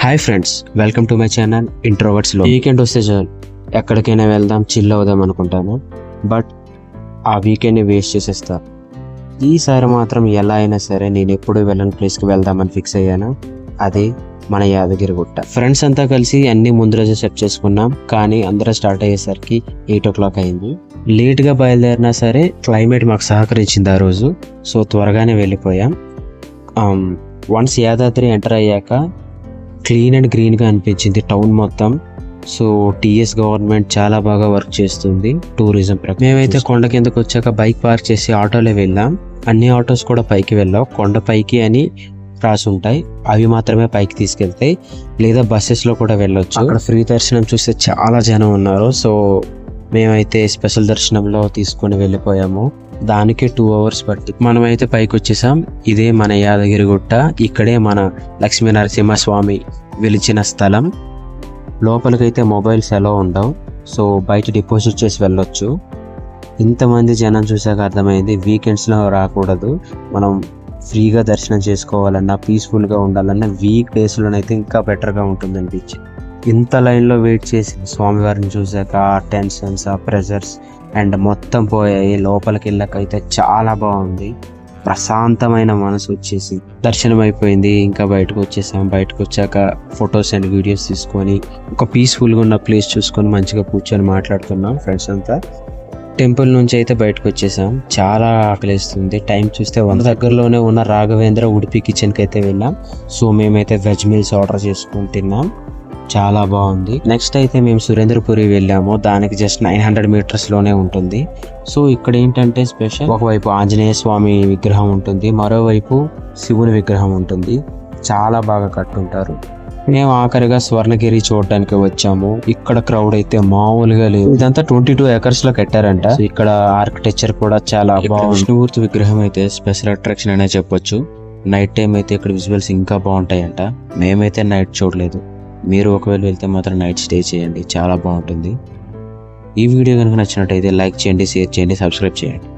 Hi friends, welcome to my channel ఇంట్రోవర్ట్స్లో. Weekend వస్తే చాలు ఎక్కడికైనా వెళ్దాం, చిల్ అవుదాం అనుకుంటాను. బట్ ఆ వీకెండ్ని వేస్ట్ చేసేస్తా. ఈసారి మాత్రం ఎలా అయినా సరే నేను ఎప్పుడు వెళ్ళని ప్లేస్కి వెళ్దామని ఫిక్స్ అయ్యాను. అదే మన యాదగిరిగుట్ట. ఫ్రెండ్స్ అంతా కలిసి అన్ని ముందు రోజు సెట్ చేసుకున్నాం, కానీ అందరూ స్టార్ట్ అయ్యేసరికి 8 o'clock అయింది. లేట్గా బయలుదేరినా సరే క్లైమేట్ మాకు సహకరించింది ఆ రోజు. సో త్వరగానే వెళ్ళిపోయాం. వన్స్ యాదాద్రి ఎంటర్ అయ్యాక క్లీన్ అండ్ గ్రీన్గా అనిపించింది టౌన్ మొత్తం. సో టీఎస్ గవర్నమెంట్ చాలా బాగా వర్క్ చేస్తుంది టూరిజం ప్రకారం. మేమైతే కొండ కిందకు వచ్చాక బైక్ పార్క్ చేసి ఆటోలో వెళ్ళాం. అన్ని ఆటోస్ కూడా పైకి వెళ్ళాం. కొండ పైకి అని రాసి ఉంటాయి, అవి మాత్రమే పైకి తీసుకెళ్తాయి, లేదా బస్సెస్లో కూడా వెళ్ళొచ్చు. అక్కడ ఫ్రీ దర్శనం చూస్తే చాలా జనం ఉన్నారు. సో మేమైతే స్పెషల్ దర్శనంలో తీసుకొని వెళ్ళిపోయాము. దానికి 2 hours పట్టి మనమైతే పైకి వచ్చేసాం. ఇదే మన యాదగిరిగుట్ట. ఇక్కడే మన లక్ష్మీ నరసింహస్వామి వెలిచిన స్థలం. లోపలికైతే మొబైల్స్ ఎలా ఉండవు, సో బయట డిపాజిట్ చేసి వెళ్ళొచ్చు. ఇంతమంది జనం చూసాక అర్థమైంది వీకెండ్స్లో రాకూడదు. మనం ఫ్రీగా దర్శనం చేసుకోవాలన్నా, పీస్ఫుల్గా ఉండాలన్నా వీక్ డేస్లోనైతే ఇంకా బెటర్గా ఉంటుంది అనిపించింది. ఇంత లైన్లో వెయిట్ చేసి స్వామివారిని చూసాక ఆ టెన్షన్స్, ఆ ప్రెజర్స్ అండ్ మొత్తం పోయాయి. లోపలికి వెళ్ళకైతే చాలా బాగుంది, ప్రశాంతమైన మనసు వచ్చేసి దర్శనం అయిపోయింది. ఇంకా బయటకు వచ్చేసాం. బయటకు వచ్చాక ఫొటోస్ అండ్ వీడియోస్ తీసుకొని ఒక పీస్ఫుల్గా ఉన్న ప్లేస్ చూసుకొని మంచిగా కూర్చొని మాట్లాడుతున్నాం ఫ్రెండ్స్ అంతా. టెంపుల్ నుంచి అయితే బయటకు వచ్చేసాం. చాలా ఆకలిస్తుంది. టైం చూస్తే దగ్గరలోనే ఉన్న రాఘవేంద్ర ఉడిపి కిచెన్కి అయితే వెళ్ళాం. సో మేమైతే వెజ్ మీల్స్ ఆర్డర్ చేసుకొని తిన్నాం. చాలా బాగుంది. నెక్స్ట్ అయితే మేము సురేంద్రపురి వెళ్ళాము. దానికి జస్ట్ 900 meters లోనే ఉంటుంది. సో ఇక్కడ ఏంటంటే స్పెషల్, ఒకవైపు ఆంజనేయ స్వామి విగ్రహం ఉంటుంది, మరోవైపు శివుని విగ్రహం ఉంటుంది. చాలా బాగా కట్టుంటారు. మేము ఆఖరిగా స్వర్ణగిరి చూడడానికి వచ్చాము. ఇక్కడ క్రౌడ్ అయితే మామూలుగా లేదు. ఇదంతా 22 acres లో కట్టారంట. ఇక్కడ ఆర్కిటెక్చర్ కూడా చాలా బాగుంది. విష్ణుమూర్తి విగ్రహం అయితే స్పెషల్ అట్రాక్షన్ అనే చెప్పొచ్చు. నైట్ టైం అయితే ఇక్కడ విజువల్స్ ఇంకా బాగుంటాయంట. మేమైతే నైట్ చూడలేదు. మీరు ఒకవేళ వెళ్తే మాత్రం నైట్ స్టే చేయండి, చాలా బాగుంటుంది. ఈ వీడియో కనుక నచ్చినట్టయితే లైక్ చేయండి, షేర్ చేయండి, సబ్స్క్రైబ్ చేయండి.